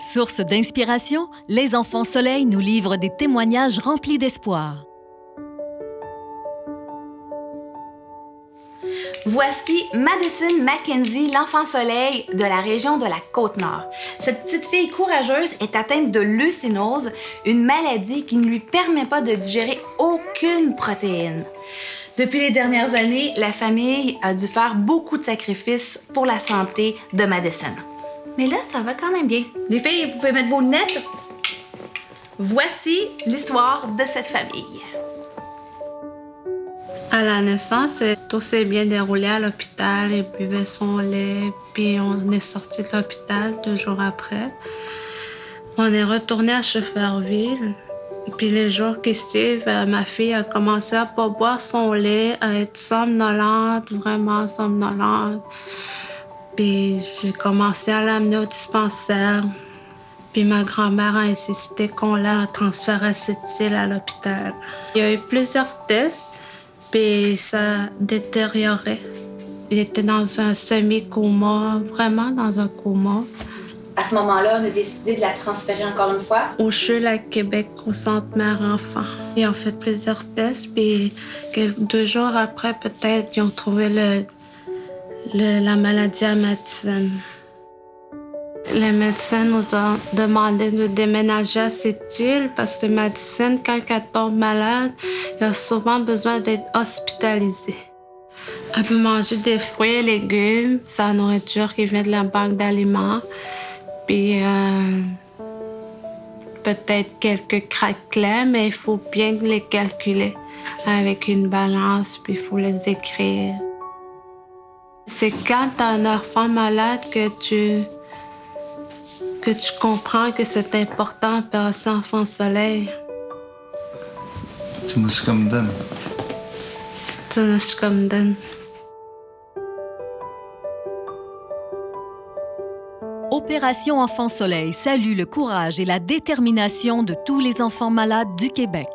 Source d'inspiration, les Enfants Soleil nous livrent des témoignages remplis d'espoir. Voici Madison Mackenzie, l'enfant soleil de la région de la Côte-Nord. Cette petite fille courageuse est atteinte de leucénose, une maladie qui ne lui permet pas de digérer aucune protéine. Depuis les dernières années, la famille a dû faire beaucoup de sacrifices pour la santé de Madison. Mais là, ça va quand même bien. Les filles, vous pouvez mettre vos lunettes. Voici l'histoire de cette famille. À la naissance, tout s'est bien déroulé à l'hôpital. Elle buvait son lait, puis on est sorti de l'hôpital 2 jours après. On est retourné à Schefferville. Puis les jours qui suivent, ma fille a commencé à pas boire son lait, à être somnolente, vraiment somnolente. Puis j'ai commencé à l'amener au dispensaire. Puis ma grand-mère a insisté qu'on la transfère à cette île à l'hôpital. Il y a eu plusieurs tests. Puis ça a détérioré. Il était dans un semi-coma, vraiment dans un coma. À ce moment-là, on a décidé de la transférer encore une fois. Au CHUL à Québec, au Centre Mère Enfant. Ils ont fait plusieurs tests, puis 2 jours après, peut-être, ils ont trouvé la maladie à Madison. Les médecins nous ont demandé de déménager à cette île parce que Madison, quand elle tombe malade, elle a souvent besoin d'être hospitalisée. Elle peut manger des fruits et légumes, sa nourriture qui vient de la banque d'aliments, puis peut-être quelques craquelins, mais il faut bien les calculer avec une balance, puis il faut les écrire. C'est quand tu as un enfant malade que tu comprends que c'est important pour un enfant soleil. Tunashkamdan. Tunashkamdan. Opération Enfants Soleil salue le courage et la détermination de tous les enfants malades du Québec.